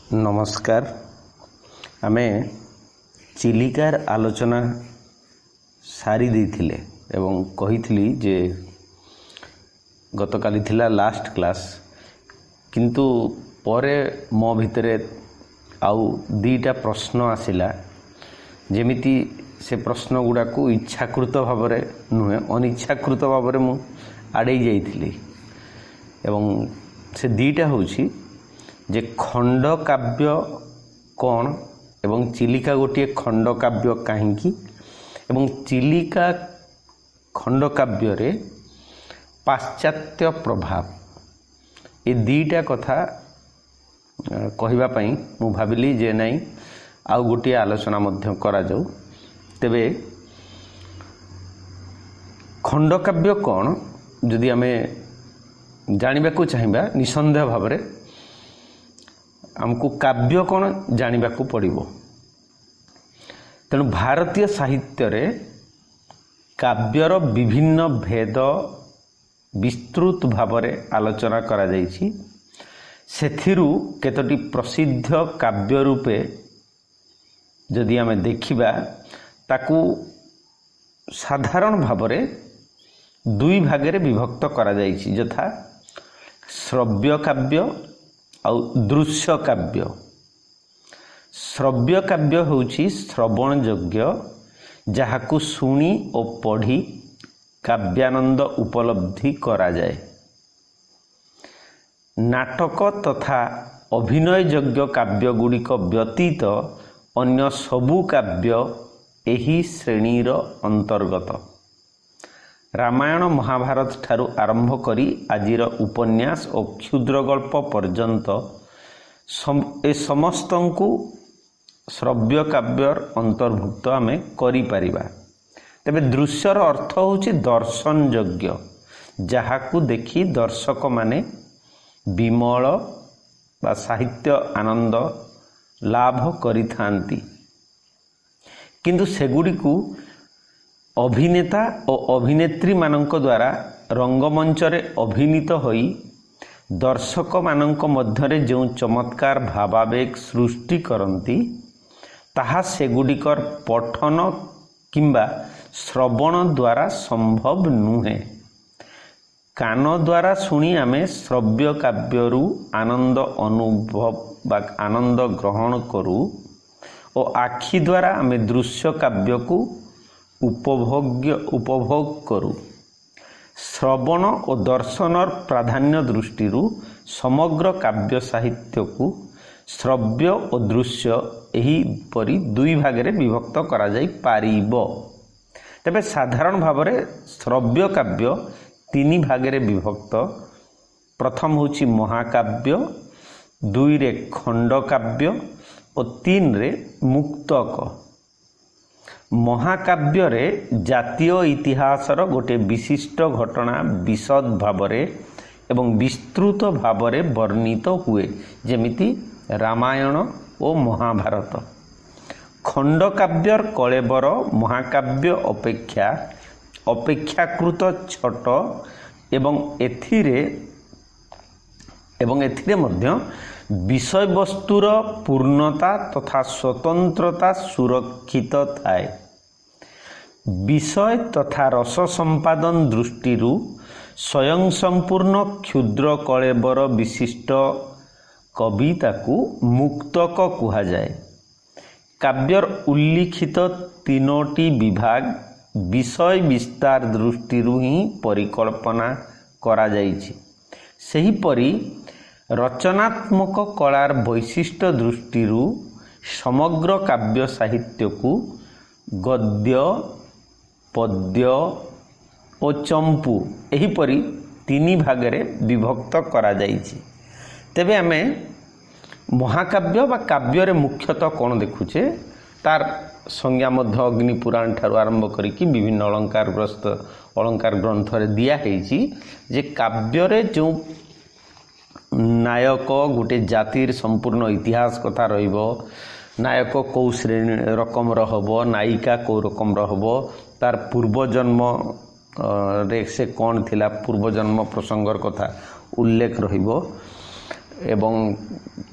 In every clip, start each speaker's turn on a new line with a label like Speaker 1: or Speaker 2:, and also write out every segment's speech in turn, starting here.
Speaker 1: नमस्कार। आमे चिलिकार आलोचना सारी देथिले एवं कहिथिली जे गतकाली थिला लास्ट क्लास, किंतु परे मो भितरे आउ दीटा प्रश्न आसिला। जेमिति से प्रश्न गुड़ा को इच्छाकृत भाव नुहे अनिच्छाकृत भाव मु आड़े जाइथिली एवं से दीटा होछि जे खंड काव्य कौन एवं चिलिका गोटे खंड काव्य कहीं एवं चिलिका खंड काव्य रे पाश्चात्य प्रभाव ये दीटा कथा कहबा पई मु भाबिली जे नहीं आउ गोटे आलोचना मध्य करा जाऊ। तेबे खंड काव्य कौन जदि आमे जानिबा को चाहिबा निसंदेह भाव रे हमको काव्य कौन जानिबा को पड़िबो। तेणु भारतीय साहित्य रे काव्यर विभिन्न भेद विस्तृत भाव रे आलोचना करा जाइछि। सेथिरु केतोटी प्रसिद्ध काव्य रूपे जदि आमे देखिबा ताकू साधारण भाव रे दुई भागे विभक्त करा जाइछि, यथा श्रव्य काव्य आउ दृश्य काव्य। श्रव्य काव्य होछि श्रवण योग्य, जहाकू सुनी और पढ़ी काव्यानंद उपलब्धि करा जाए। नाटक तथा अभिनय योग्य काव्य गुड़िक व्यतीत अन्य सबु काव्य एही श्रेणीर अंतर्गत। रामायण महाभारत ठारू आरंभ करी आजिर उपन्यास और क्षुद्र गल्प पर्यंत ए समस्तंकु श्रव्य काव्यर अंतर्भुक्त आमे करि परिबा। तेबे दृश्यर अर्थ होछि दर्शन योग्य, जहाकू देखि दर्शक माने विमल बा साहित्य आनंद लाभ करिथांती, किंतु सेगुड़िकू अभिनेता और अभिनेत्री मानक द्वारा रंगमंच रे अभिनीत होई दर्शक मानक मध्यरे जो चमत्कार भावावेग सृष्टि करती ताहा सेगुड़िकर पठन किंबा श्रवण द्वारा संभव नुहे। कान द्वारा शुणी आमे श्रव्य काव्यरू आनंद अनुभव बा आनंद ग्रहण करू और आखि द्वारा आमे दृश्य काव्य को उपभोग करू। श्रवण और दर्शनर प्राधान्य दृष्टि समग्र काव्य साहित्य को श्रव्य और दृश्य एही परी दुई भागे विभक्त करा जाई पारिबो। तेबे साधारण भाव में श्रव्य काव्य तीन भागे विभक्त। प्रथम होछि महाकाव्य, दुई रे खंड काव्य और तीन रे मुक्तक। महाकाव्य रे जातीय इतिहासर गोटे विशिष्ट घटना विशद भावरे एवं विस्तृत भावरे वर्णित हुए, जेमिति रामायण और महाभारत। खंड काव्यर कलेबर महाकाव्य अपेक्षाकृत छोट एवं एथिरे मध्य विषय वस्तुर पूर्णता तथा स्वतंत्रता सुरक्षित थाए। विषय तथा रस संपादन दृष्टि स्वयं संपूर्ण क्षुद्र कलेबर विशिष्ट कविता को मुक्तक कुहा जाए। काव्यर उल्लिखित तीनोटी विभाग विषय विस्तार दृष्टि ही परिकल्पना करा जाइछि। सही परी रचनात्मक कलार वैशिष्ट्य दृष्टि समग्र काव्य साहित्य को गद्य पद्य और चंपू एहीपरी तीन भागे विभक्त करा जाइछि। तेबे आमे महाकाव्य बा काव्य रे मुख्यतः कौन देखुचे, तार संज्ञा मध्य अग्निपुराण ठारू आरंभ करिकी विभिन्न अलंकार ग्रंथ रे दिया हेछि जे काव्य रे जो नायक गोटे जातिर संपूर्ण इतिहास कथा रहिबो, नायक कौ श्रेणी रकम रहबो, नायिका कौ रकम रहबो, तार पूर्वजन्म रे से कौन थिला, पूर्वजन्म प्रसंगर कथा उल्लेख रहिबो। ଏବଂ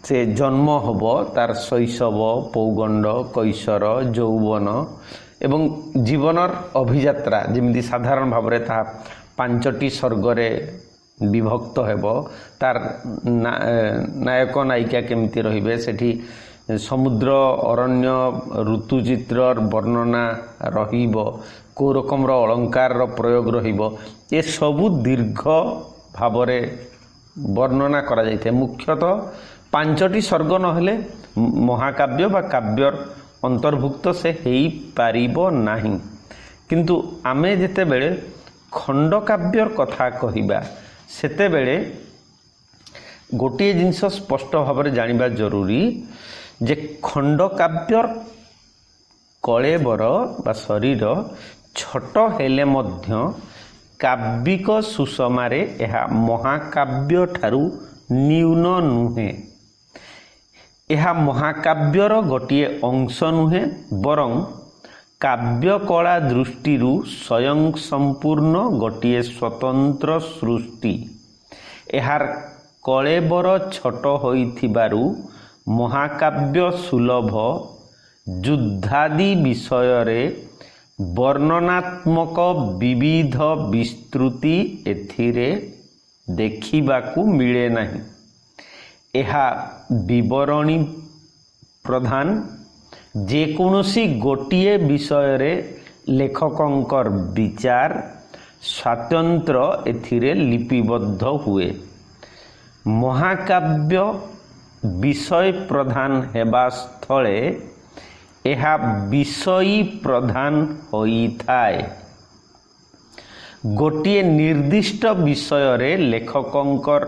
Speaker 1: ସେ ଜନ୍ମ ହେବ ତାର ଶୈଶବ, ପୌଗଣ୍ଡ, କୈଶୋର, ଯୌବନ ଏବଂ ଜୀବନର ଅଭିଯାତ୍ରା ଯେମିତି ସାଧାରଣ ଭାବରେ ତାହା 5ଟି ସର୍ଗରେ ବିଭକ୍ତ ହେବ। ତାର ନାୟକ ନାୟିକା କେମିତି ରହିବେ, ସେଠି ସମୁଦ୍ର, ଅରଣ୍ୟ, ଋତୁଚିତ୍ରର ବର୍ଣ୍ଣନା ରହିବ, କେଉଁ ରକମର ଅଳଙ୍କାରର ପ୍ରୟୋଗ ରହିବ, ଏସବୁ ଦୀର୍ଘ ଭାବରେ ବର୍ଣ୍ଣନା କରାଯାଇଥାଏ। ମୁଖ୍ୟତଃ 5ଟି ସର୍ଗ ନହେଲେ ମହାକାବ୍ୟ ବା କାବ୍ୟର ଅନ୍ତର୍ଭୁକ୍ତ ସେ ହେଇପାରିବ ନାହିଁ। କିନ୍ତୁ ଆମେ ଯେତେବେଳେ ଖଣ୍ଡକାବ୍ୟର କଥା କହିବା ସେତେବେଳେ ଗୋଟିଏ ଜିନିଷ ସ୍ପଷ୍ଟ ଭାବରେ ଜାଣିବା ଜରୁରୀ ଯେ ଖଣ୍ଡକାବ୍ୟର କଳେବର ବା ଶରୀର ଛୋଟ ହେଲେ ମଧ୍ୟ କାବ୍ୟିକ ସୁଷମାରେ ଏହା ମହାକାବ୍ୟ ଠାରୁ ନ୍ୟୁନ ନୁହେଁ। ଏହା ମହାକାବ୍ୟର ଗୋଟିଏ ଅଂଶ ନୁହେଁ, ବରଂ କାବ୍ୟକଳା ଦୃଷ୍ଟିରୁ ସ୍ୱୟଂ ସମ୍ପୂର୍ଣ୍ଣ ଗୋଟିଏ ସ୍ୱତନ୍ତ୍ର ସୃଷ୍ଟି। ଏହାର କଳେବର ଛୋଟ ହୋଇଥିବାରୁ ମହାକାବ୍ୟ ସୁଲଭ ଯୁଦ୍ଧାଦି ବିଷୟରେ ବର୍ଣ୍ଣନାତ୍ମକ ବିବିଧ ବିସ୍ତୃତି ଏଥିରେ ଦେଖିବାକୁ ମିଳେ ନାହିଁ। ଏହା ବିବରଣୀ ପ୍ରଧାନ। ଯେକୌଣସି ଗୋଟିଏ ବିଷୟରେ ଲେଖକଙ୍କର ବିଚାର ସ୍ୱାତନ୍ତ୍ର ଏଥିରେ ଲିପିବଦ୍ଧ ହୁଏ। ମହାକାବ୍ୟ ବିଷୟ ପ୍ରଧାନ ହେବା ସ୍ଥଳେ ଏହା ବିଷୟୀ ପ୍ରଧାନ ହୋଇଥାଏ। ଗୋଟିଏ ନିର୍ଦ୍ଦିଷ୍ଟ ବିଷୟରେ ଲେଖକଙ୍କର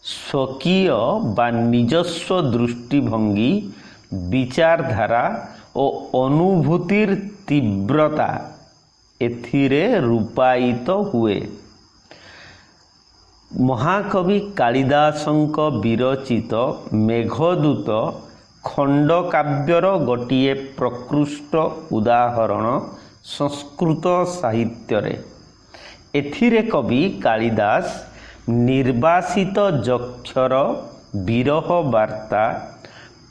Speaker 1: ସ୍ୱକୀୟ ବା ନିଜସ୍ୱ ଦୃଷ୍ଟିଭଙ୍ଗୀ, ବିଚାରଧାରା ଓ ଅନୁଭୂତିର ତୀବ୍ରତା ଏଥିରେ ରୂପାୟିତ ହୁଏ। ମହାକବି କାଳିଦାସଙ୍କ ବିରଚିତ ମେଘଦୂତ ଖଣ୍ଡକାବ୍ୟର ଗୋଟିଏ ପ୍ରକୃଷ୍ଟ ଉଦାହରଣ ସଂସ୍କୃତ ସାହିତ୍ୟରେ। ଏଥିରେ କବି କାଳିଦାସ ନିର୍ବାସିତ ଯକ୍ଷର ବିରହ ବାର୍ତ୍ତା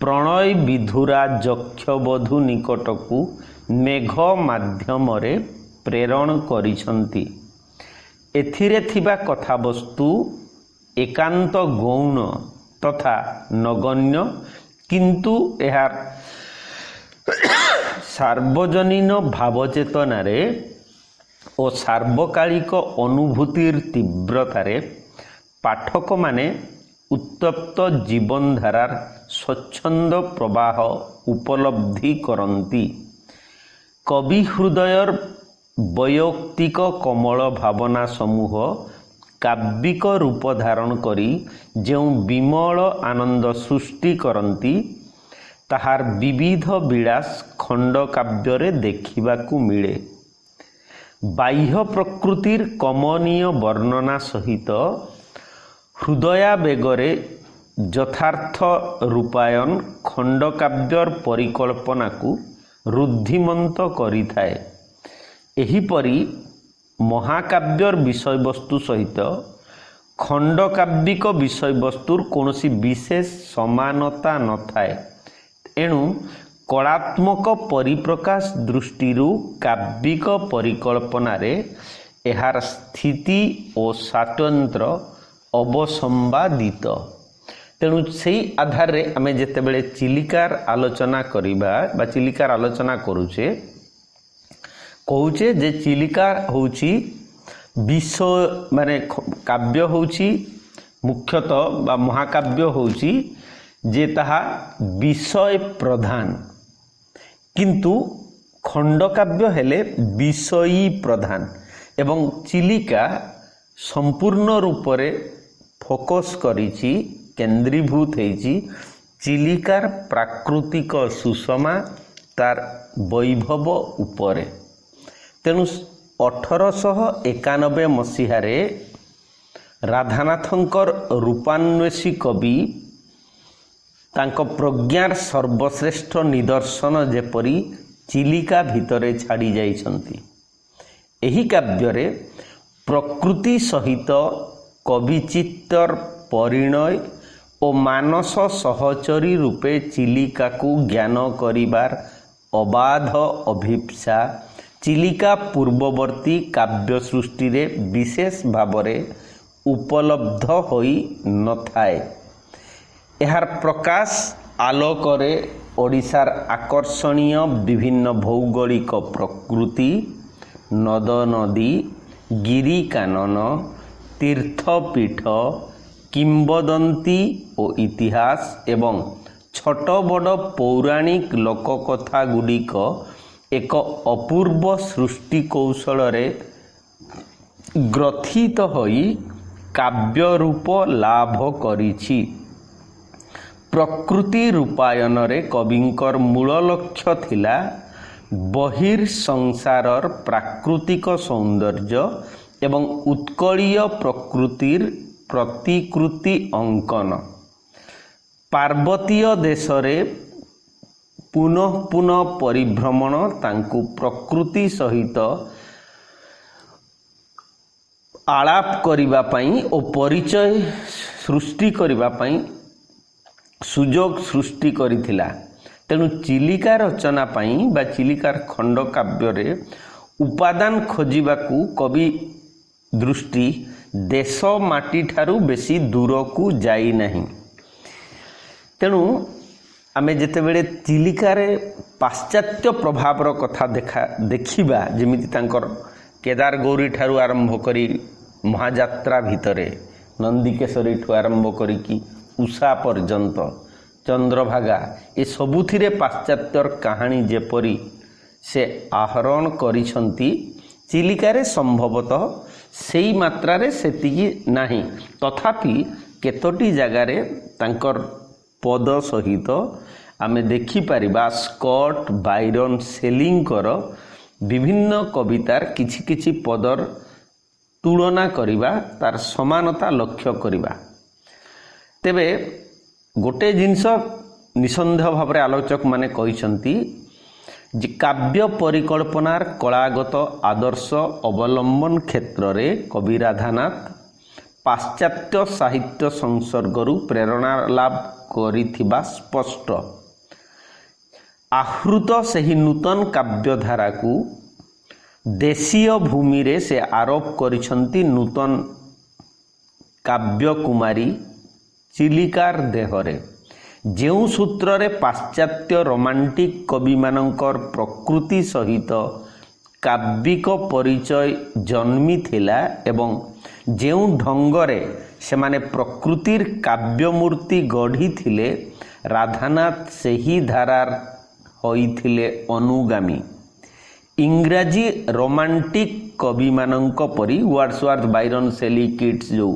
Speaker 1: ପ୍ରଣୟ ବିଧୁରା ଯକ୍ଷବଧୂ ନିକଟକୁ ମେଘ ମାଧ୍ୟମରେ ପ୍ରେରଣ କରିଛନ୍ତି। ଏଥିରେ ଥିବା କଥାବସ୍ତୁ ଏକାନ୍ତ ଗୌଣ ତଥା ନଗଣ୍ୟ, କିନ୍ତୁ ଏହାର ସାର୍ବଜନୀନ ଭାବଚେତନାରେ ଓ ସାର୍ବକାଳିକ ଅନୁଭୂତିର ତୀବ୍ରତାରେ ପାଠକମାନେ ଉତ୍ତପ୍ତ ଜୀବନଧାରାର ସ୍ୱଚ୍ଛନ୍ଦ ପ୍ରବାହ ଉପଲବ୍ଧି କରନ୍ତି। କବି ହୃଦୟର ବୈୟକ୍ତିକ କୋମଳ ଭାବନା ସମୂହ କାବ୍ୟିକ ରୂପ ଧାରଣ କରି ଯେଉଁ ବିମଳ ଆନନ୍ଦ ସୃଷ୍ଟି କରନ୍ତି, ତାହାର ବିବିଧ ବିଳାସ ଖଣ୍ଡକାବ୍ୟରେ ଦେଖିବାକୁ ମିଳେ। ବାହ୍ୟ ପ୍ରକୃତିର କମନୀୟ ବର୍ଣ୍ଣନା ସହିତ ହୃଦୟାବେଗରେ ଯଥାର୍ଥ ରୂପାୟନ ଖଣ୍ଡକାବ୍ୟର ପରିକଳ୍ପନାକୁ ରୁଦ୍ଧିମନ୍ତ କରିଥାଏ। ଏହିପରି ମହାକାବ୍ୟର ବିଷୟବସ୍ତୁ ସହିତ ଖଣ୍ଡକାବ୍ୟିକ ବିଷୟବସ୍ତୁର କୌଣସି ବିଶେଷ ସମାନତା ନଥାଏ। ଏଣୁ କଳାତ୍ମକ ପରିପ୍ରକାଶ ଦୃଷ୍ଟିରୁ କାବ୍ୟିକ ପରିକଳ୍ପନାରେ ଏହାର ସ୍ଥିତି ଓ ସ୍ୱାତନ୍ତ୍ର୍ୟ ଅବସମ୍ବାଦିତ। ତେଣୁ ସେହି ଆଧାରରେ ଆମେ ଯେତେବେଳେ ଚିଲିକାର ଆଲୋଚନା କରିବା ବା ଚିଲିକାର ଆଲୋଚନା କରୁଛେ, କହୁଛେ ଯେ ଚିଲିକା ହେଉଛି ବିଷୟ ମାନେ କାବ୍ୟ ହେଉଛି ମୁଖ୍ୟତଃ ବା ମହାକାବ୍ୟ ହେଉଛି ଯେ ତାହା ବିଷୟ ପ୍ରଧାନ, କିନ୍ତୁ ଖଣ୍ଡକାବ୍ୟ ହେଲେ ବିଷୟୀ ପ୍ରଧାନ। ଏବଂ ଚିଲିକା ସମ୍ପୂର୍ଣ୍ଣ ରୂପରେ ଫୋକସ୍ କରିଛି, କେନ୍ଦ୍ରୀଭୂତ ହେଇଛି ଚିଲିକାର ପ୍ରାକୃତିକ ସୁଷମା, ତାର ବୈଭବ ଉପରେ। ତେଣୁ 1891 ମସିହାରେ ରାଧାନାଥଙ୍କର ରୂପାନ୍ୱେଷୀ କବି ତାଙ୍କ ପ୍ରଜ୍ଞାର ସର୍ବଶ୍ରେଷ୍ଠ ନିଦର୍ଶନ ଯେପରି ଚିଲିକା ଭିତରେ ଛାଡ଼ି ଯାଇଛନ୍ତି। ଏହି କାବ୍ୟରେ ପ୍ରକୃତି ସହିତ କବିଚିତ୍ତର ପରିଣୟ ଓ ମାନସ ସହଚରୀ ରୂପେ ଚିଲିକାକୁ ଜ୍ଞାନ କରିବାର ଅବାଧ ଅଭିପ୍ସା ଚିଲିକା ପୂର୍ବବର୍ତ୍ତୀ କାବ୍ୟ ସୃଷ୍ଟିରେ ବିଶେଷ ଭାବରେ ଉପଲବ୍ଧ ହୋଇ ନଥାଏ। ଏହାର ପ୍ରକାଶ ଆଲୋକରେ ଓଡ଼ିଶାର ଆକର୍ଷଣୀୟ ବିଭିନ୍ନ ଭୌଗୋଳିକ ପ୍ରକୃତି, ନଦ ନଦୀ, ଗିରି କାନନ, ତୀର୍ଥପୀଠ, କିମ୍ବଦନ୍ତୀ ଓ ଇତିହାସ ଏବଂ ଛୋଟ ବଡ଼ ପୌରାଣିକ ଲୋକକଥା ଗୁଡ଼ିକ ଏକ ଅପୂର୍ବ ସୃଷ୍ଟି କୌଶଳରେ ଗ୍ରଥିତ ହୋଇ କାବ୍ୟ ରୂପ ଲାଭ କରିଛି। ପ୍ରକୃତି ରୂପାୟନରେ କବିଙ୍କର ମୂଳ ଲକ୍ଷ୍ୟ ଥିଲା ବହିର୍ସଂସାରର ପ୍ରାକୃତିକ ସୌନ୍ଦର୍ଯ୍ୟ ଏବଂ ଉତ୍କଳୀୟ ପ୍ରକୃତିର ପ୍ରତିକୃତି ଅଙ୍କନ। ପାର୍ବତୀୟ ଦେଶରେ ପୁନଃ ପୁନଃ ପରିଭ୍ରମଣ ତାଙ୍କୁ ପ୍ରକୃତି ସହିତ ଆଳାପ କରିବା ପାଇଁ ଓ ପରିଚୟ ସୃଷ୍ଟି କରିବା ପାଇଁ ସୁଯୋଗ ସୃଷ୍ଟି କରିଥିଲା। ତେଣୁ ଚିଲିକା ରଚନା ପାଇଁ ବା ଚିଲିକାର ଖଣ୍ଡକାବ୍ୟରେ ଉପାଦାନ ଖୋଜିବାକୁ କବି ଦୃଷ୍ଟି ଦେଶ ମାଟିଠାରୁ ବେଶୀ ଦୂରକୁ ଯାଇନାହିଁ। ତେଣୁ ଆମେ ଯେତେବେଳେ ଚିଲିକାରେ ପାଶ୍ଚାତ୍ୟ ପ୍ରଭାବର କଥା ଦେଖିବା, ଯେମିତି ତାଙ୍କର କେଦାରଗୌରୀ ଠାରୁ ଆରମ୍ଭ କରି ମହାଯାତ୍ରା ଭିତରେ ନନ୍ଦିକେଶ୍ୱରୀଠୁ ଆରମ୍ଭ କରିକି ଉଷା ପର୍ଯ୍ୟନ୍ତ ଚନ୍ଦ୍ରଭାଗା, ଏ ସବୁଥିରେ ପାଶ୍ଚାତ୍ୟର କାହାଣୀ ଯେପରି ସେ ଆହରଣ କରିଛନ୍ତି, ଚିଲିକାରେ ସମ୍ଭବତଃ ସେଇ ମାତ୍ରାରେ ସେତିକି ନାହିଁ। ତଥାପି କେତୋଟି ଜାଗାରେ ତାଙ୍କର ପଦ ସହିତ ଆମେ ଦେଖିପାରିବା ସ୍କଟ୍, ବାଇରନ୍, ସେଲିଙ୍କର ବିଭିନ୍ନ କବିତାର କିଛି କିଛି ପଦର ତୁଳନା କରିବା, ତାର ସମାନତା ଲକ୍ଷ୍ୟ କରିବା। ତେବେ ଗୋଟେ ଜିନିଷ ନିଃସନ୍ଦେହ ଭାବରେ ଆଲୋଚକମାନେ କହିଛନ୍ତି ଯେ କାବ୍ୟ ପରିକଳ୍ପନାର କଳାଗତ ଆଦର୍ଶ ଅବଲମ୍ବନ କ୍ଷେତ୍ରରେ କବି ରାଧାନାଥ ପାଶ୍ଚାତ୍ୟ ସାହିତ୍ୟ ସଂସର୍ଗରୁ ପ୍ରେରଣା ଲାଭ କରିଥିବା ସ୍ପଷ୍ଟ। ଆହୃତ ସେହି ନୂତନ କାବ୍ୟଧାରାକୁ ଦେଶୀୟ ଭୂମିରେ ସେ ଆରୋପ କରିଛନ୍ତି ନୂତନ କାବ୍ୟକୁମାରୀ ଚିଲିକାର ଦେହରେ। ଯେଉଁ ସୂତ୍ରରେ ପାଶ୍ଚାତ୍ୟ ରୋମାଣ୍ଟିକ କବିମାନଙ୍କର ପ୍ରକୃତି ସହିତ କାବ୍ୟିକ ପରିଚୟ ଜନ୍ମିଥିଲା ଏବଂ ଯେଉଁ ଢଙ୍ଗରେ ସେମାନେ ପ୍ରକୃତିର କାବ୍ୟମୂର୍ତ୍ତି ଗଢ଼ିଥିଲେ, ରାଧାନାଥ ସେହି ଧାରାର ହୋଇଥିଲେ ଅନୁଗାମୀ। ଇଂରାଜୀ ରୋମାଣ୍ଟିକ କବିମାନଙ୍କ ପରି ୱାର୍ଡସୱାର୍ଥ, ବାଇରନ୍, ସେଲି, କିଟ୍ସ ଯେଉଁ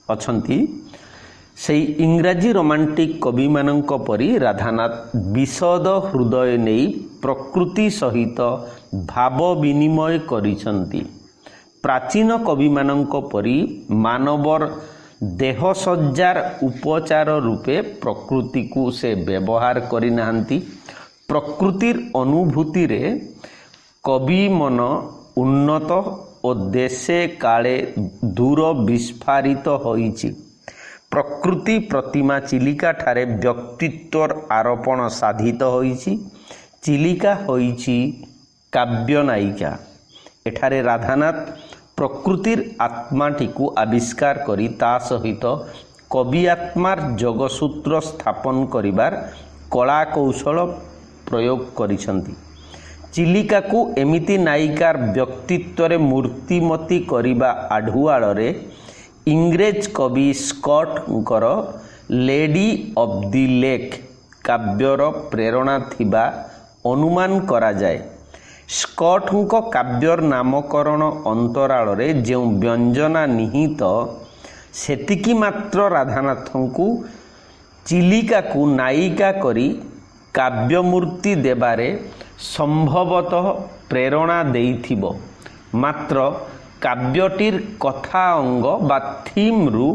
Speaker 1: ଅଛନ୍ତି, ସେହି ଇଂରାଜୀ ରୋମାଣ୍ଟିକ କବିମାନଙ୍କ ପରି ରାଧାନାଥ ବିଶଦ ହୃଦୟ ନେଇ ପ୍ରକୃତି ସହିତ ଭାବ ବିନିମୟ କରିଛନ୍ତି। ପ୍ରାଚୀନ କବିମାନଙ୍କ ପରି ମାନବର ଦେହସଜ୍ଜାର ଉପଚାର ରୂପେ ପ୍ରକୃତିକୁ ସେ ବ୍ୟବହାର କରିନାହାନ୍ତି। ପ୍ରକୃତିର ଅନୁଭୂତିରେ କବି ମନ ଉନ୍ନତ ଓ ଦେଶେ କାଳେ ଦୂର ବିସ୍ଫାରିତ ହୋଇଛି। ପ୍ରକୃତି ପ୍ରତିମା ଚିଲିକା ଠାରେ ବ୍ୟକ୍ତିତ୍ୱର ଆରୋପଣ ସାଧିତ ହୋଇଛି। ଚିଲିକା ହୋଇଛି କାବ୍ୟ ନାୟିକା। ଏଠାରେ ରାଧାନାଥ ପ୍ରକୃତିର ଆତ୍ମାଟିକୁ ଆବିଷ୍କାର କରି ତା ସହିତ କବି ଆତ୍ମାର ଯୋଗସୂତ୍ର ସ୍ଥାପନ କରିବାର କଳା କୌଶଳ ପ୍ରୟୋଗ କରିଛନ୍ତି। ଚିଲିକାକୁ ଏମିତି ନାୟିକାର ବ୍ୟକ୍ତିତ୍ୱରେ ମୂର୍ତ୍ତିମତୀ କରିବା ଆଢୁଆଳରେ ଇଂରେଜ କବି ସ୍କଟଙ୍କର ଲେଡି ଅଫ୍ ଦି ଲେକ୍ କାବ୍ୟର ପ୍ରେରଣା ଥିବା ଅନୁମାନ କରାଯାଏ। ସ୍କଟଙ୍କ କାବ୍ୟର ନାମକରଣ ଅନ୍ତରାଳରେ ଯେଉଁ ବ୍ୟଞ୍ଜନା ନିହିତ, ସେତିକି ମାତ୍ର ରାଧାନାଥଙ୍କୁ ଚିଲିକାକୁ ନାୟିକା କରି କାବ୍ୟମୂର୍ତ୍ତି ଦେବାରେ ସମ୍ଭବତଃ ପ୍ରେରଣା ଦେଇଥିବ। ମାତ୍ର କାବ୍ୟଟିର କଥା ଅଙ୍ଗ ବା ଥିମ୍ରୁ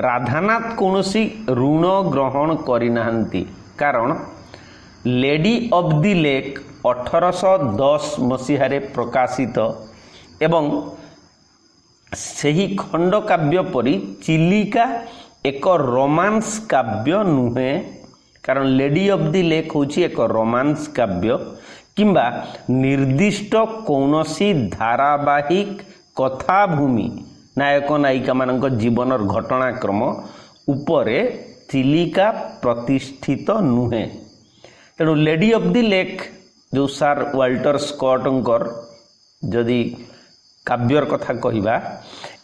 Speaker 1: ରାଧାନାଥ କୌଣସି ଋଣ ଗ୍ରହଣ କରିନାହାନ୍ତି। କାରଣ ଲେଡି ଅଫ୍ ଦି ଲେକ୍ 1810 ମସିହାରେ ପ୍ରକାଶିତ ଏବଂ ସେହି ଖଣ୍ଡକାବ୍ୟ ପରି ଚିଲିକା एक रोमांस काव्य नुहे, कारण लेडी ऑफ द लेक होची एक रोमांस काव्य किंबा निर्दिष्ट कौनसी धारावाहिक कथा भूमि नायक नायिका मानक जीवनर घटनाक्रम उपरे चिलिका प्रतिष्ठित नुहे। तेणु लेडी ऑफ द लेक जो सार वाल्टर स्कॉटंकर जदि काव्यर कथा कहिबा,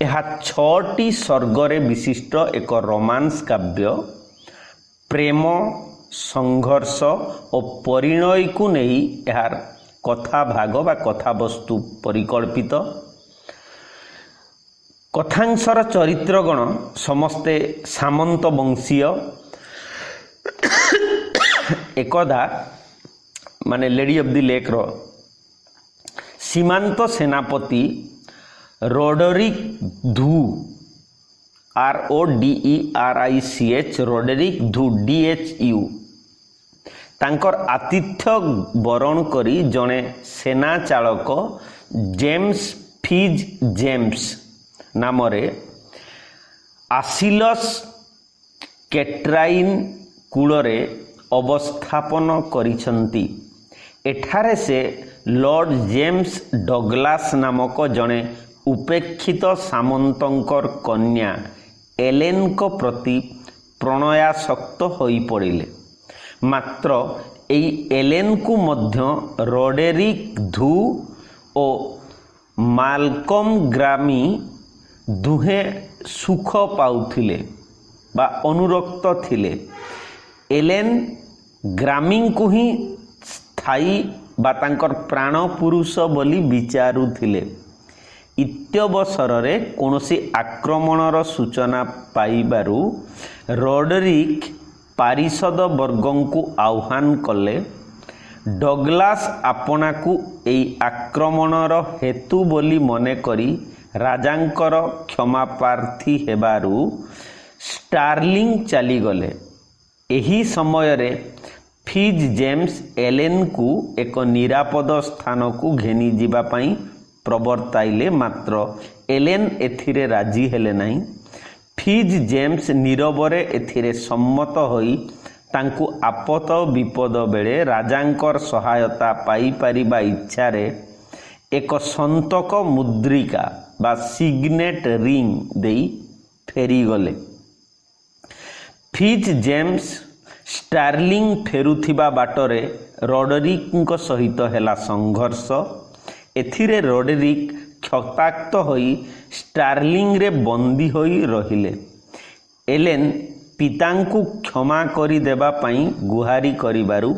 Speaker 1: यह 6टी सर्गरे विशिष्ट एक रोमांस काव्य प्रेम संघर्ष और परिणय को नहीं यार कथा भाग बा कथा वस्तु परिकल्पित। कथांशर चरित्रगण समस्ते सामंत वंशीय। एकदा माने लेडी ऑफ द लेक रो सीमांत सेनापति रोडरिक धू RODERICH रोडरिक धू DHU तांकर आतिथ्य बरण करी जड़े सेना चालक जेम्स फिज जेम्स नामरे आसिलस केट्राइन कूलरे अवस्थापन करिसंती। एठारे से लॉर्ड जेम्स डगलास नामक जड़े उपेक्षित सामंतंकर कन्या एलेन को प्रति प्रणयासक्त होई पड़िले। मात्र एई एलेन को मध्य रोडेरिक धू और मालकम ग्रामी दुहे सुख पाउथिले बा अनुरक्त थिले। एलेन ग्रामी को ही स्थायी बा तांकर प्राण पुरुष बोली विचारुथिले। इत्यवसर कौनसी आक्रमणर सूचना पाइबारु रोडरिक पारिषद वर्गों को आह्वान कले। डगलास आपना को एई आक्रमणर हेतु बोली मने करी राजांकर क्षमाप्रार्थी हेबारु स्टार्लिंग चलीगले। एही समय रे फिज जेम्स एलेन को एक निरापद स्थान को घेनी जीवा पाई प्रवर्ताइले। मात्र एलेन एथिरे राजी हेले नहीं। फिज जेम्स नीरवरे एथिरे सम्मत होई तांकु आपत विपद बेले राजांकर सहायता पाई परिबा इच्छारे एक संतक मुद्रिका बा सिग्नेट रिंग देई फेरी गले। फिज जेम्स स्टार्लिंग फेरुथिबा बाटरे रोडरिक सहित हेला संघर्ष। एथिरे रोडरिक क्षताक्त होई स्टार्लिंग रे बंदी होई रहिले। एलेन पितांकु क्षमा करी देबा पाई गुहारी करिबारु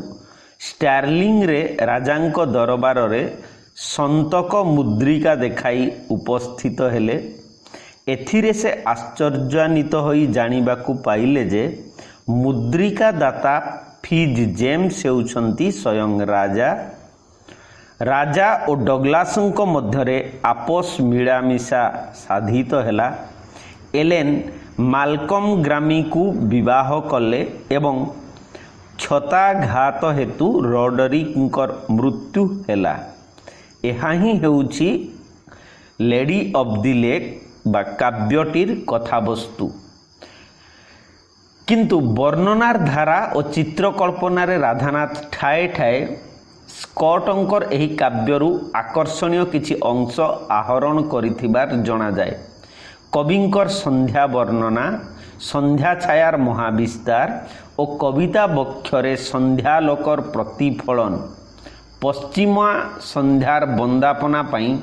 Speaker 1: स्टार्लिंग रे राजांक दरबार रे संतक मुद्रिका देखाई उपस्थित हेले। एथिरे से आश्चर्यान्वित होई जानिबाकु पाइले जे मुद्रिका दाता फिज जेम्स हेउछंती स्वयं राजा। राजा और डगलासंक मध्यरे आपस मिलामिशा साधित हेला। एलेन मालकम ग्रामी को विवाह कले एवं क्षताघात हेतु रोडरिकंकर मृत्यु हेला। एहा ही हेउछि लेडी ऑफ द लेक बा काव्यटीर कथावस्तु। किंतु वर्णनार धारा और चित्रकल्पना रे राधानाथ ठाए ठाए स्कॉटंकर एही काव्यरु आकर्षणीय किछि अंश आहरण करिथिबार जणा जाए। कविंकर संध्या वर्णना, संध्या छायार महाविस्तार और कविता बक्षरे संध्यालोकर प्रतिफलन, पश्चिमा संध्यार बंदापना पाई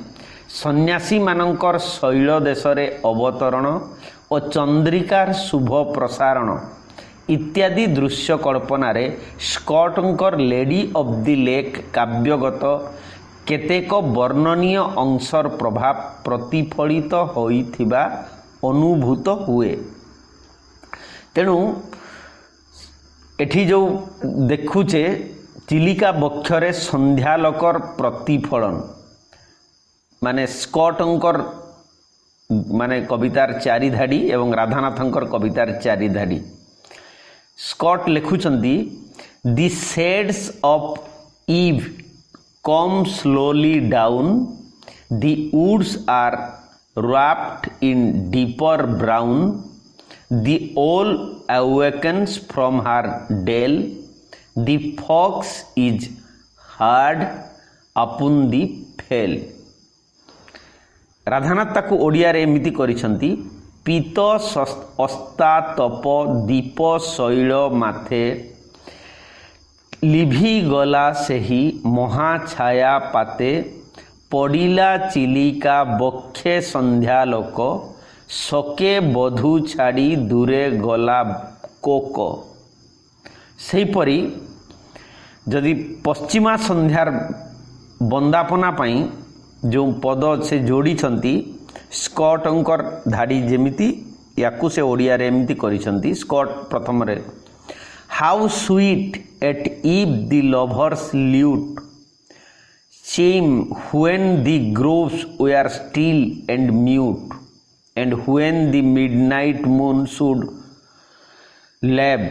Speaker 1: सन्यासी मानकर शैल देशरे अवतरण और चंद्रिकार शुभ प्रसारण इत्यादि दृश्य कल्पना रे स्कॉटंकर लेडी ऑफ द लेक काव्यगत केतेक वर्णनीय अंशर प्रभाव प्रतिफलित होइथिबा अनुभूत हुए। तेणु एठी जो देखुचे चिलिका बक्षरे संध्यालोकर प्रतिफलन माने स्कॉटंकर माने कवितार चारि धाड़ी एवं राधानाथंकर कवितार चारि धाड़ी। स्कॉट लिखुचंदी the shades of eve come slowly down, the woods are wrapped in deeper brown, The owl awakens from her dell, the fox is hard upon the fell। Radhanath ତାକୁ ଓଡ଼ିଆରେ ଏମିତି କରିଛନ୍ତି, ପୀତ ଅସ୍ତାତପ ଦୀପ ଶୈଳ ମାଥେ, ଲିଭିଗଲା ସେହି ମହାଛାୟା ପାତେ, ପଡ଼ିଲା ଚିଲିକା ବକ୍ଷେ ସନ୍ଧ୍ୟାଲୋକ, ସକେ ବଧୂ ଛାଡ଼ି ଦୂରେ ଗଲା କୋକ। ସେହିପରି ଯଦି ପଶ୍ଚିମା ସନ୍ଧ୍ୟାର ବନ୍ଦାପନା ପାଇଁ ଯେଉଁ ପଦ ସେ ଯୋଡ଼ିଛନ୍ତି, ସ୍କଟଙ୍କର ଧାଡ଼ି ଯେମିତି, ୟାକୁ ସେ ଓଡ଼ିଆରେ ଏମିତି କରିଛନ୍ତି। ସ୍କଟ ପ୍ରଥମରେ, how sweet at eve the lovers' lute chime when the groves were still and mute, and when the midnight moon should lave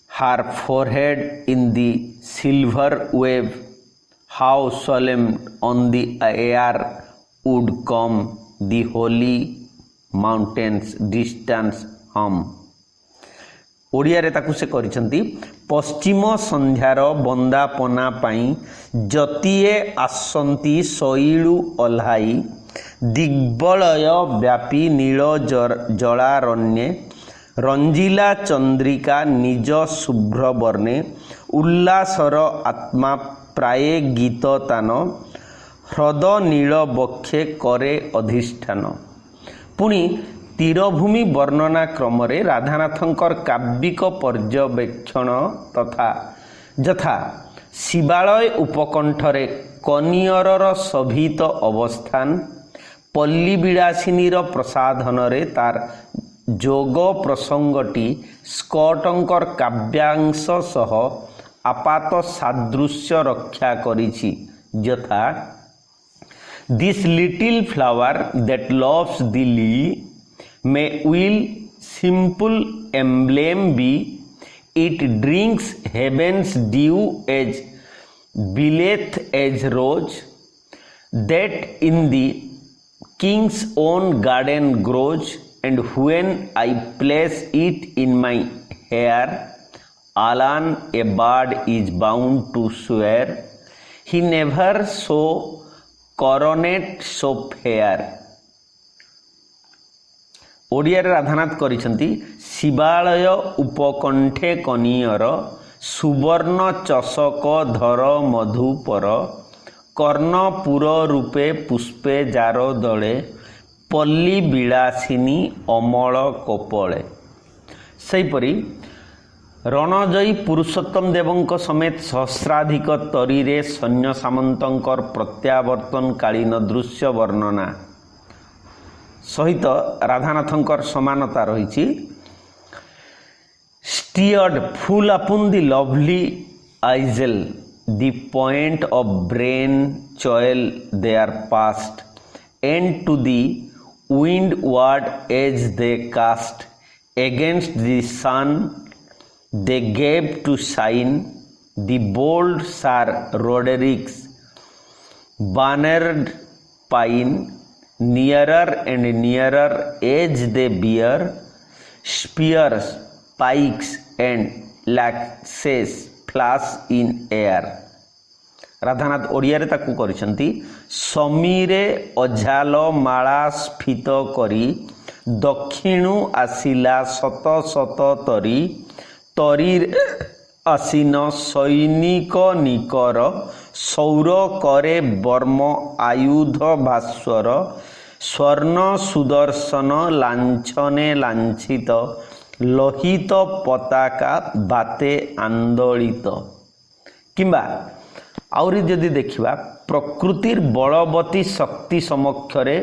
Speaker 1: her forehead in the silver wave, how solemn on the air would come the holy mountains distance hum। ଓଡ଼ିଆରେ ତାକୁ ସେ କରିଛନ୍ତି, ପଶ୍ଚିମ ସନ୍ଧ୍ୟାର ବନ୍ଦାପନା ପାଇଁ ଯତିଏ ଆସନ୍ତି ଶୈଳୁ ଓହ୍ଲାଇ, ଦିଗ୍ବଳୟ ବ୍ୟାପୀ ନୀଳ ଜଳାରଣ୍ୟେ, ରଞ୍ଜିଲା ଚନ୍ଦ୍ରିକା ନିଜ ଶୁଭ୍ର ବର୍ଣ୍ଣେ, ଉଲ୍ଲାସର ଆତ୍ମା ପ୍ରାୟେ ଗୀତତାନ, ହ୍ରଦ ନୀଳ ବକ୍ଷେ କରେ ଅଧିଷ୍ଠାନ। ପୁଣି ତୀରଭୂମି ବର୍ଣ୍ଣନା କ୍ରମରେ ରାଧାନାଥଙ୍କର କାବ୍ୟିକ ପର୍ଯ୍ୟବେକ୍ଷଣ ଯଥା ଶିବାଳୟ ଉପକଣ୍ଠରେ କନିଅରର ଶୋଭିତ ଅବସ୍ଥାନ, ପଲ୍ଲୀ ବିଳାସିନୀର ପ୍ରସାଧନରେ ତାର ଯୋଗ ପ୍ରସଙ୍ଗଟି ସ୍କଟଙ୍କର କାବ୍ୟାଂଶ ସହ ଆପାତ ସାଦୃଶ୍ୟ ରକ୍ଷା କରିଛି, ଯଥା this little flower that loves the lily may will simple emblem be, it drinks heaven's dew as billeth as rose, that in the king's own garden grows, and when I place it in my hair, Alan a bird is bound to swear, he never saw coronet so fair। ଓଡ଼ିଆରେ ରାଧାନାଥ କରିଛନ୍ତି, ଶିବାଳୟ ଉପକଣ୍ଠେ କନିଅର, ସୁବର୍ଣ୍ଣ ଚଷକ ଧର ମଧୁପର, କର୍ଣ୍ଣପୁର ରୂପେ ପୁଷ୍ପେ ଜାର ଦଳେ, ପଲ୍ଲୀ ବିଳାସିନୀ ଅମଳ କୋପଳେ। ସେହିପରି ରଣଜୟୀ ପୁରୁଷୋତ୍ତମ ଦେବଙ୍କ ସମେତ ସହସ୍ରାଧିକ ତରୀରେ ସୈନ୍ୟ ସାମନ୍ତଙ୍କର ପ୍ରତ୍ୟାବର୍ତ୍ତନକାଳୀନ ଦୃଶ୍ୟ ବର୍ଣ୍ଣନା ସହିତ ରାଧାନାଥଙ୍କର ସମାନତା ରହିଛି। steered full upon the lovely Isle, the point of brain choil there passed, and to the windward edge they cast, against the sun they gave to shine, the bold Sir Roderick's bannered pine, nearer and nearer as they bear, spears, pikes and lances flash in air। Radhanath ଓଡ଼ିଆରେ ତାକୁ କରିଛନ୍ତି, ସମୀରେ ଅଝାଲ ମାଳା ସ୍ଫୀତ କରି, ଦକ୍ଷିଣୁ ଆସିଲା ଶତ ଶତ ତରି, ତରିରେ ଆସୀନ ସୈନିକ ନିକର, ସୌର କରେ ବର୍ମ ଆୟୁଧ ଭାସ୍ୱର, ସ୍ୱର୍ଣ୍ଣ ସୁଦର୍ଶନ ଲାଞ୍ଛନେ ଲାଞ୍ଛିତ, ଲୋହିତ ପତାକା ବାତେ ଆନ୍ଦୋଳିତ। କିମ୍ବା ଆହୁରି ଯଦି ଦେଖିବା, ପ୍ରକୃତିର ବଳବତୀ ଶକ୍ତି ସମକ୍ଷରେ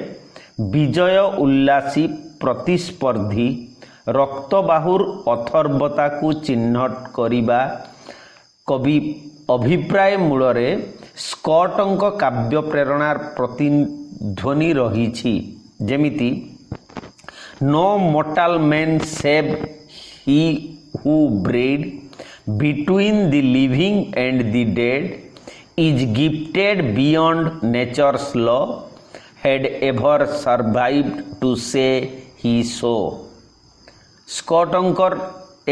Speaker 1: ବିଜୟ ଉଲ୍ଲାସୀ ପ୍ରତିସ୍ପର୍ଦ୍ଧୀ ରକ୍ତବାହୁର ଅଥର୍ବତାକୁ ଚିହ୍ନଟ କରିବା କବି ଅଭିପ୍ରାୟ ମୂଳରେ ସ୍କଟଙ୍କ କାବ୍ୟ ପ୍ରେରଣାର ପ୍ରତିଧ୍ୱନି ରହିଛି। ଯେମିତି No mortal man save he who bred between the living and the dead is gifted beyond nature's law, had ever survived to say he so। ସ୍କଟଙ୍କର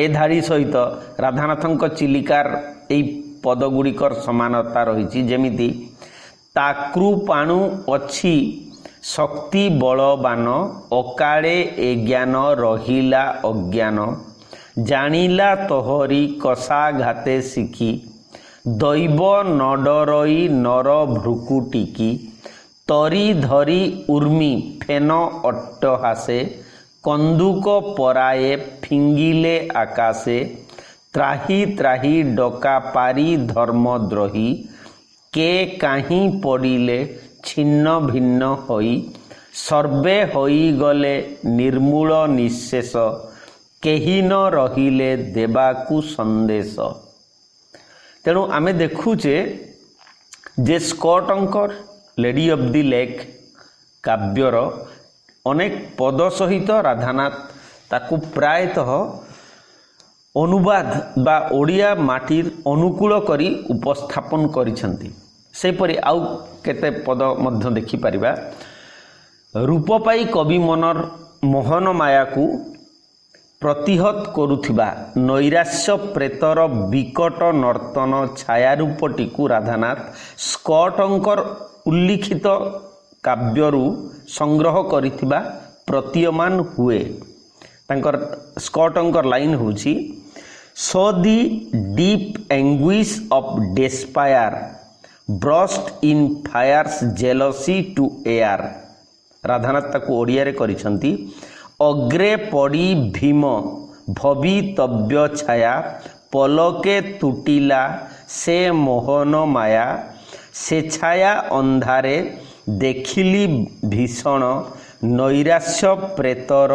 Speaker 1: ଏ ଧାଡ଼ି ସହିତ ରାଧାନାଥଙ୍କ ଚିଲିକାର ଏହି ପଦଗୁଡ଼ିକର ସମାନତା ରହିଛି। ଯେମିତି ତାକ୍ରୁ ପାଣୁ ଅଛି ଶକ୍ତି ବଳବାନ, ଅକାଳେ ଏ ଜ୍ଞାନ ରହିଲା ଅଜ୍ଞାନ, ଜାଣିଲା ତୋହରି କଷାଘାତେ ଶିଖି, ଦୈବ ନଡରଇ ନର ଭୃକୁ ଟିକି, ତରି ଧରି ଉର୍ମି ଫେନ ଅଟ୍ଟହାସେ, କନ୍ଦୁକ ପରାଏ ଫିଙ୍ଗିଲେ ଆକାଶେ, ତ୍ରାହି ତ୍ରାହି ଡକା ପାରି ଧର୍ମଦ୍ରୋହୀ, କେ କାହିଁ ପଡ଼ିଲେ ଛିନ୍ନ ଭିନ୍ନ ହୋଇ, ସର୍ବେ ହୋଇଗଲେ ନିର୍ମୂଳ ନିଃଶେଷ, କେହି ନ ରହିଲେ ଦେବାକୁ ସନ୍ଦେଶ। ତେଣୁ ଆମେ ଦେଖୁଛେ ଯେ ସ୍କଟଙ୍କର ଲେଡି ଅଫ୍ ଦି ଲେକ୍ କାବ୍ୟର ଅନେକ ପଦ ସହିତ ରାଧାନାଥ ତାକୁ ପ୍ରାୟତଃ ଅନୁବାଦ ବା ଓଡ଼ିଆ ମାଟିର ଅନୁକୂଳ କରି ଉପସ୍ଥାପନ କରିଛନ୍ତି। ସେହିପରି ଆଉ କେତେ ପଦ ମଧ୍ୟ ଦେଖିପାରିବା। ରୂପ ପାଇ କବି ମନର ମୋହନ ମାୟାକୁ ପ୍ରତିହତ କରୁଥିବା ନୈରାଶ୍ୟ ପ୍ରେତର ବିକଟ ନର୍ତ୍ତନ ଛାୟାରୂପଟିକୁ ରାଧାନାଥ ସ୍କଟଙ୍କର ଉଲ୍ଲିଖିତ କାବ୍ୟରୁ ସଂଗ୍ରହ କରିଥିବା ପ୍ରତୀୟମାନ ହୁଏ। ତାଙ୍କର ସ୍କଟଙ୍କର ଲାଇନ୍ ହେଉଛି so the deep anguish of despair burst in fires jealousy to air. Radhanath ତାକୁ ଓଡ଼ିଆରେ କରିଛନ୍ତି ଅଗ୍ରେ ପଡ଼ି ଭୀମ ଭବିତବ୍ୟ ଛାୟା, ପଲକେ ତୁଟିଲା ସେ ମୋହନ ମାୟା, ସେ ଛାୟା ଅନ୍ଧାରେ ଦେଖିଲି ଭୀଷଣ, ନୈରାଶ୍ୟ ପ୍ରେତର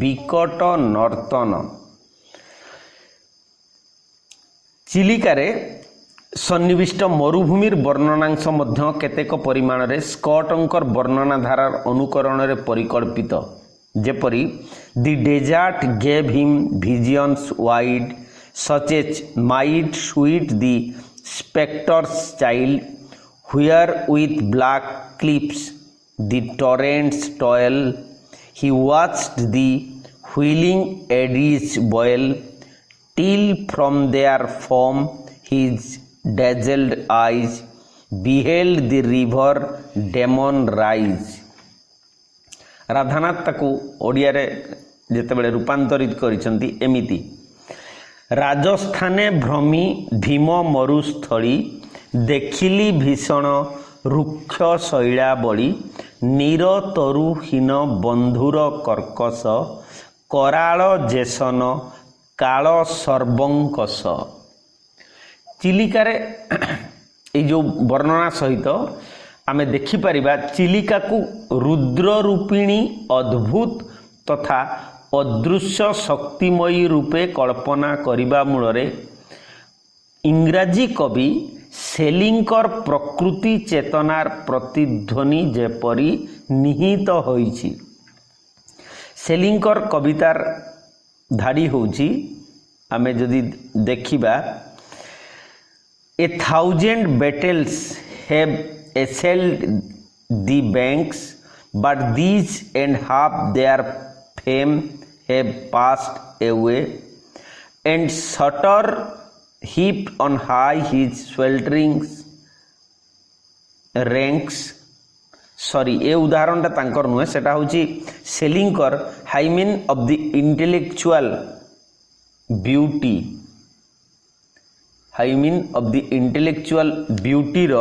Speaker 1: ବିକଟ ନର୍ତ୍ତନ। ଚିଲିକାରେ ସନ୍ନିବିଷ୍ଟ ମରୁଭୂମିର ବର୍ଣ୍ଣନାଂଶ ମଧ୍ୟ କେତେକ ପରିମାଣରେ ସ୍କଟଙ୍କର ବର୍ଣ୍ଣନା ଧାରାର ଅନୁକରଣରେ ପରିକଳ୍ପିତ। ଯେପରି the desert gave him visions wide such as might suit the spectre's child, where with black clips the torrents toil, he watched the wheeling eddies boil, till from their foam his dazzled eyes beheld the river demon rise। Radhanath ତାକୁ ଓଡ଼ିଆରେ ଯେତେବେଳେ ରୂପାନ୍ତରିତ କରିଛନ୍ତି ଏମିତି ରାଜସ୍ଥାନେ ଭ୍ରମି ଭୀମ ମରୁସ୍ଥଳୀ, ଦେଖିଲି ଭୀଷଣ ରୁକ୍ଷ ଶୈଳାବଳୀ, ନିରତରୁହୀନ ବନ୍ଧୁର କର୍କଶ, କରାଳ ଜେସନ କାଳ ସର୍ବଙ୍କଶ। ଚିଲିକାରେ ଏଇ ଯେଉଁ ବର୍ଣ୍ଣନା ସହିତ ଆମେ ଦେଖିପାରିବା ଚିଲିକାକୁ ରୁଦ୍ର ରୂପିଣୀ ଅଦ୍ଭୁତ ତଥା ଅଦୃଶ୍ୟ ଶକ୍ତିମୟୀ ରୂପେ କଳ୍ପନା କରିବା ମୂଳରେ ଇଂରାଜୀ କବି ସେଲିଙ୍କର ପ୍ରକୃତି ଚେତନାର ପ୍ରତିଧ୍ୱନି ଯେପରି ନିହିତ ହୋଇଛି। ସେଲିଙ୍କର କବିତାର ଧାଡ଼ି ହେଉଛି ଆମେ ଯଦି ଦେଖିବା ଏ thousand ବେଟେଲ୍ସ have assailed the banks, but these and half their fame have passed away, and Sutter heaped on high his sweltering ranks। Sorry ଏ ଉଦାହରଣଟା ତାଙ୍କର ନୁହେଁ, ସେଟା ହେଉଛି ସେଲିଙ୍କର hymn of the intellectual beauty. Hymn of the intellectual ବିୟୁଟିର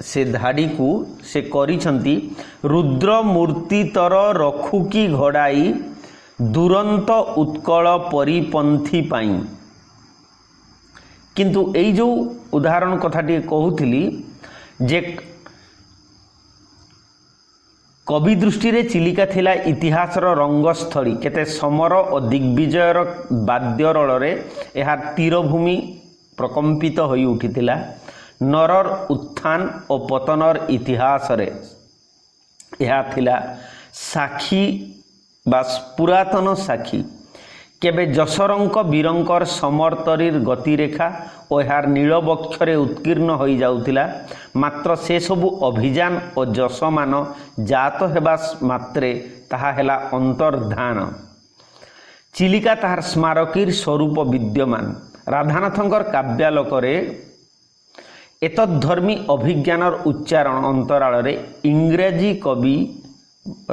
Speaker 1: ସେ ଧାଡ଼ିକୁ ସେ କରିଛନ୍ତି ରୁଦ୍ର ମୂର୍ତ୍ତି ତର ରଖୁକି ଘୋଡ଼ାଇ, ଦୁରନ୍ତ ଉତ୍କଳ ପରିପନ୍ଥୀ ପାଇଁ। କିନ୍ତୁ ଏଇ ଯେଉଁ ଉଦାହରଣ କଥାଟିଏ କହୁଥିଲି ଯେ କବି ଦୃଷ୍ଟିରେ ଚିଲିକା ଥିଲା ଇତିହାସର ରଙ୍ଗସ୍ଥଳୀ। କେତେ ସମର ଓ ଦିଗ୍ବିଜୟର ବାଦ୍ୟରଳରେ ଏହା ତୀରଭୂମି ପ୍ରକମ୍ପିତ ହୋଇ ଉଠିଥିଲା। ନରର ଉତ୍ଥାନ ଓ ପତନର ଇତିହାସରେ ଏହା ଥିଲା ସାକ୍ଷୀ ବା ପୁରାତନ ସାକ୍ଷୀ। केबे जशरंक वीरंकर समर्तरीर गतिरेखा और यार नीलबक्षरे उत्कीर्ण हो जाउथिला मात्र से सबु अभियान और जशमान जात हेबा मात्रे ताहा हेला अंतर्धान। चिलिका ताहार स्मारकीर स्वरूप विद्यमान। राधानाथंकर काव्यालोकरे एतद्धर्मी अभिज्ञानर उच्चारण अंतराल इंग्रेजी कवि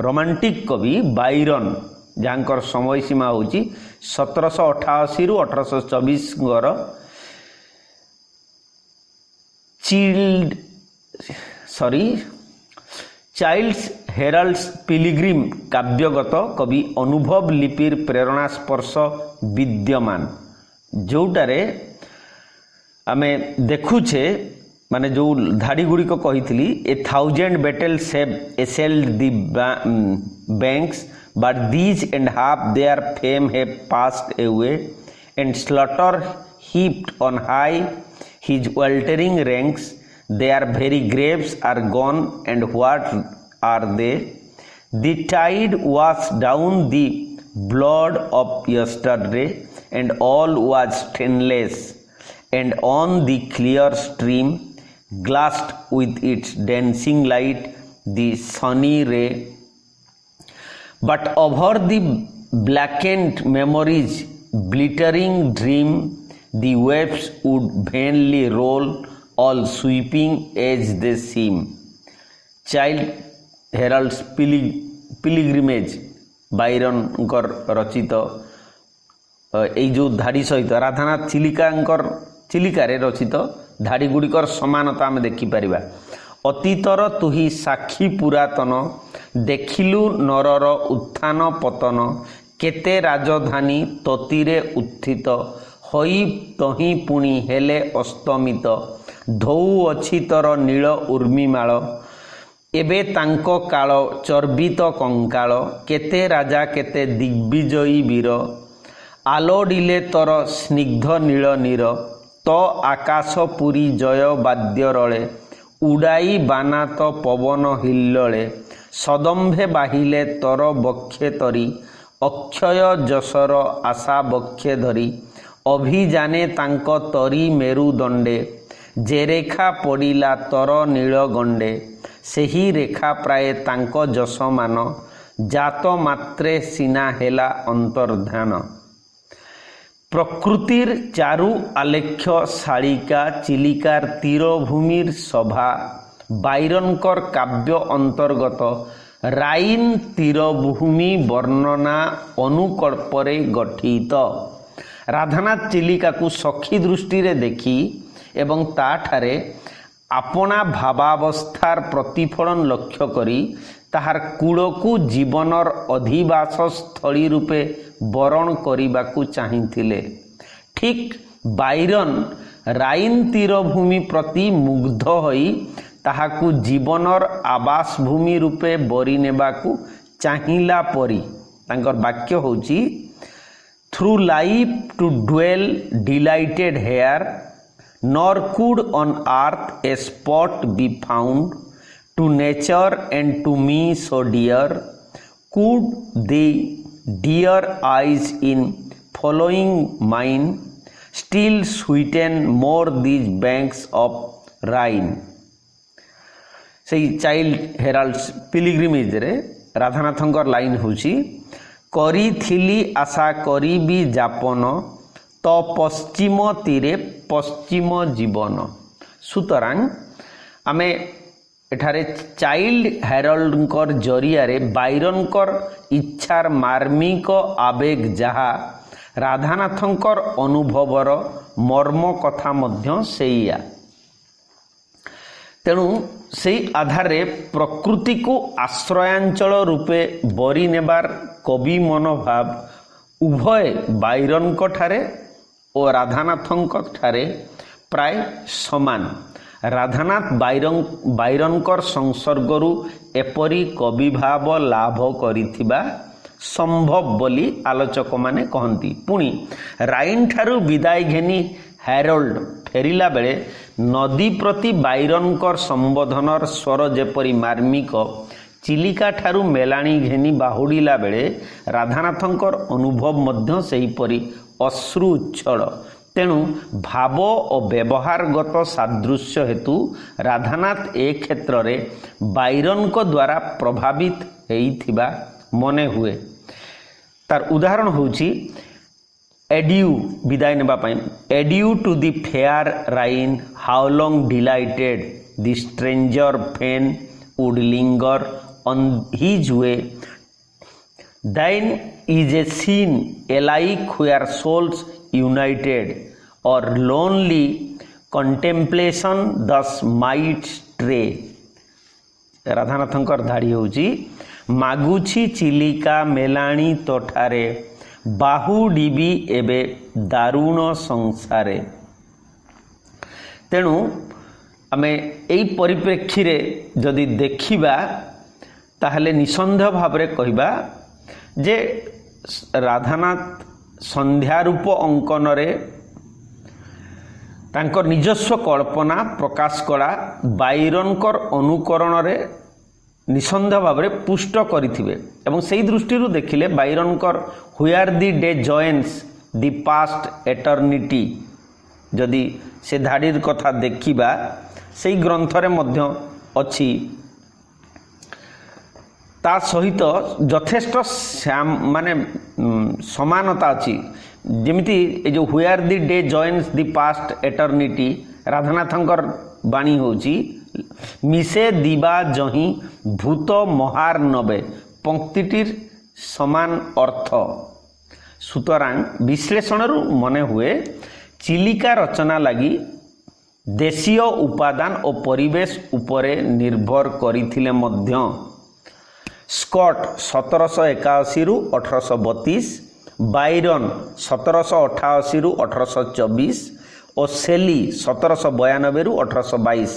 Speaker 1: रोमांटिक कवि बायरन जहाँकर समय सीमा हूँ 1788 रु 1824 चाइल्ड्स हेराल्ड्स पिलिग्रिम काव्यगत कवि अनुभव लिपिर प्रेरणा स्पर्श विद्यमान जोटारे आमे देखुछे माने जो धाड़ी गुड़िक कही ए 1000 battles have assailed the banks but these and half their fame have passed away and slaughter heaped on high his weltering ranks. Their very graves are gone and what are they? The tide washed down the blood of yesterday and all was stainless and on the clear stream glassed with its dancing light the sunny ray. But over the blackened memories glittering dream the waves would vainly roll all sweeping as they seem. Child Herald's Pilgrimage Byron रचित এই जो धाड़ी सहित राधानाथ चिलिकारे रचित धाड़ी गुड़िकर समानता आम देखिपर। अतीतर तुही साक्षी पुरातन देखिलु नरर उत्थान पतन केते राजधानी ततीरे उत्थित होई तही पुणी हेले अस्तमित धौ अछि तर नील उर्मिमाल एबे तांको काल चर्बित कंकाल केते राजा केते दिग्विजयी वीर आलोडिले तर स्निग्ध नील नीर तो आकाश पुरी जय बाद्य रले उड़ाई बाना तो पवन हिल्लले सदम्भे बाहिले तर बक्षे तरी अक्षय जसर आशा बक्षे धरी अभिजाने तांको तरी मेरुदंडे जे रेखा पड़िला तर नील गंडे सेही रेखा प्राय तांको जसमान जात मात्रे सिना हेला अंतर्धान। प्रकृतिर चारु आलेख्य शालिका चिलिकार तीरभूमिर सभा बायरनकर काव्य अंतर्गत राइन तीरभूमि वर्णना अनुकल्परे गठित। राधानाथ चिलिका को सखी दृष्टि रे देखी एवं ताठारे आपना भावावस्थार प्रतिफलन लक्ष्य करी ताहार कूलकू जीवनर अधिवास स्थली रूपे बरण करने चाहिए। ठीक बायरन राइन तीरभूमि प्रति मुग्ध होई ताहाकू जीवनर आवास भूमि रूपे बरी नेबाकू चाहिला परी तांकर वाक्य होची through life to dwell delighted here nor could on earth a spot be found to nature and to me so dear could the dear eyes in following mine still sweeten more these banks of Rhine। से child हेराल्ड्स pilgrimage रे राधानाथंकर line होची करी थिली आशा करी भी जापन तो पश्चिम तीरे पश्चिम जीवन। सुतरां आमे एठारे चाइल्ड हेराल्डकर जरिया रे बायरनकर इच्छार मार्मिक आवेग जहा राधानाथंकर अनुभवर मर्म कथा मध्य सेया। तेणु से आधार रे प्रकृति को आश्रयांचल रूपे बरी नेबार कवि मनोभाव उभय बायरनक ठारे और राधानाथंक ठारे प्राय समान। राधानाथ बायरनकर संसर्गरु एपरी कविभाव लाभ करिथिबा संभव बोली आलोचक माने कहंती। पुणी राइन ठारू विदाय घेनी हैरोल्ड फेरिला बेले नदी प्रति बायरनकर संबोधनर स्वर जेपरी मार्मिक ଚିଲିକା ଠାରୁ ମେଲାଣି ଘେନି ବାହୁଡ଼ିଲା ବେଳେ ରାଧାନାଥଙ୍କର ଅନୁଭବ ମଧ୍ୟ ସେହିପରି ଅଶ୍ରୁ ଉଚ୍ଛଳ। ତେଣୁ ଭାବ ଓ ବ୍ୟବହାରଗତ ସାଦୃଶ୍ୟ ହେତୁ ରାଧାନାଥ ଏ କ୍ଷେତ୍ରରେ ବାଇରନଙ୍କ ଦ୍ୱାରା ପ୍ରଭାବିତ ହୋଇଥିବା ମନେ ହୁଏ। ତାର ଉଦାହରଣ ହେଉଛି ଏଡିଉ ବିଦାୟ ନେବା ପାଇଁ ଏଡିଉ ଟୁ ଦି ଫେୟାର ରାଇନ୍ ହାଉ ଲଙ୍ଗ ଡିଲାଇଟେଡ୍ ଦି ଷ୍ଟ୍ରେଞ୍ଜର ଫେନ୍ would linger on his way. Thine is a scene alike where souls united or lonely contemplation thus might stray. ରାଧାନାଥଙ୍କର ଧାଡ଼ି ହେଉଛି ମାଗୁଛି ଚିଲିକା ମେଲାଣି ତୋଠାରେ ବାହୁଡ଼ିବି ଏବେ ଦାରୁଣ ସଂସାରେ। ତେଣୁ ଆମେ ଏହି ପରିପ୍ରେକ୍ଷୀରେ ଯଦି ଦେଖିବା ତାହେଲେ ନିଃସନ୍ଦେହ ଭାବରେ କହିବା ଯେ ରାଧାନାଥ ସନ୍ଧ୍ୟାରୂପ ଅଙ୍କନରେ ତାଙ୍କର ନିଜସ୍ୱ କଳ୍ପନା ପ୍ରକାଶ କଲା ବାଇରନଙ୍କର ଅନୁକରଣରେ ନିଃସନ୍ଦେହ ଭାବରେ ପୁଷ୍ଟ କରିଥିବେ। ଏବଂ ସେହି ଦୃଷ୍ଟିରୁ ଦେଖିଲେ ବାଇରନଙ୍କର where the day ଜଏନ୍ସ the past ଏଟର୍ନିଟି ଯଦି ସେ ଧାଡ଼ିର କଥା ଦେଖିବା ସେହି ଗ୍ରନ୍ଥରେ ମଧ୍ୟ ଅଛି। ତା ସହିତ ଯଥେଷ୍ଟ ସମାନତା ଅଛି। ଯେମିତି ଏ ଯେଉଁ where the day ଜଏନ୍ସ the past ଏଟର୍ନିଟି ରାଧାନାଥଙ୍କର ବାଣୀ ହେଉଛି ମିଶେ ଦିବା ଜହିଁ ଭୂତ ମହାର ନବେ ପଙ୍କ୍ତିଟିର ସମାନ ଅର୍ଥ। ସୁତରାଂ ବିଶ୍ଳେଷଣରୁ ମନେ ହୁଏ ଚିଲିକା ରଚନା ଲାଗି ଦେଶୀୟ ଉପାଦାନ ଓ ପରିବେଶ ଉପରେ ନିର୍ଭର କରିଥିଲେ ମଧ୍ୟ ସ୍କଟ୍ 1781ରୁ 1832, ବାଇରନ 1788ରୁ 1824 ଓ ସେଲି 1792ରୁ 1822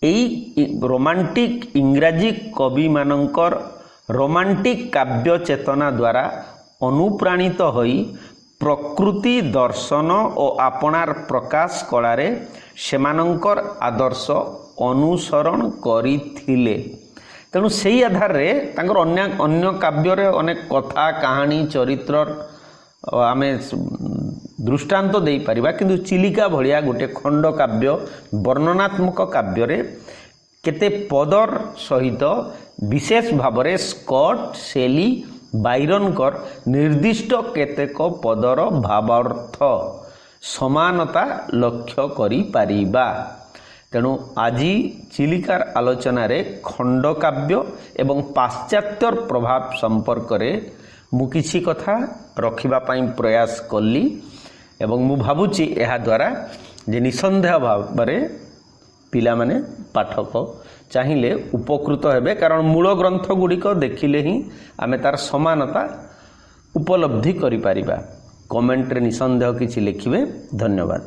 Speaker 1: ଏହି ରୋମାଣ୍ଟିକ ଇଂରାଜୀ କବିମାନଙ୍କର ରୋମାଣ୍ଟିକ କାବ୍ୟ ଚେତନା ଦ୍ୱାରା ଅନୁପ୍ରାଣିତ ହୋଇ ପ୍ରକୃତି ଦର୍ଶନ ଓ ଆପଣାର ପ୍ରକାଶ କଳାରେ ସେମାନଙ୍କର ଆଦର୍ଶ ଅନୁସରଣ କରିଥିଲେ। ତେଣୁ ସେହି ଆଧାରରେ ତାଙ୍କର ଅନ୍ୟ କାବ୍ୟରେ ଅନେକ କଥା କାହାଣୀ ଚରିତ୍ରର ଆମେ ଦୃଷ୍ଟାନ୍ତ ଦେଇପାରିବା, କିନ୍ତୁ ଚିଲିକା ଭଳିଆ ଗୋଟେ ଖଣ୍ଡ କାବ୍ୟ ବର୍ଣ୍ଣନାତ୍ମକ କାବ୍ୟରେ କେତେ ପଦର ସହିତ ବିଶେଷ ଭାବରେ ସ୍କଟ୍ ସେଲି ବାଇରନଙ୍କର ନିର୍ଦ୍ଦିଷ୍ଟ କେତେକ ପଦର ଭାବାର୍ଥ ସମାନତା ଲକ୍ଷ୍ୟ କରିପାରିବା। ତେଣୁ ଆଜି ଚିଲିକାର ଆଲୋଚନାରେ ଖଣ୍ଡକାବ୍ୟ ଏବଂ ପାଶ୍ଚାତ୍ୟର ପ୍ରଭାବ ସମ୍ପର୍କରେ ମୁଁ କିଛି କଥା ରଖିବା ପାଇଁ ପ୍ରୟାସ କଲି ଏବଂ ମୁଁ ଭାବୁଛି ଏହାଦ୍ୱାରା ଯେ ନିଃସନ୍ଦେହ ଭାବରେ ପିଲାମାନେ ପାଠକ ଚାହିଁଲେ ଉପକୃତ ହେବେ, କାରଣ ମୂଳ ଗ୍ରନ୍ଥ ଗୁଡ଼ିକ ଦେଖିଲେ ହିଁ ଆମେ ତାର ସମାନତା ଉପଲବ୍ଧି କରିପାରିବା। କମେଣ୍ଟରେ ନିଃସନ୍ଦେହ କିଛି ଲେଖିବେ। ଧନ୍ୟବାଦ।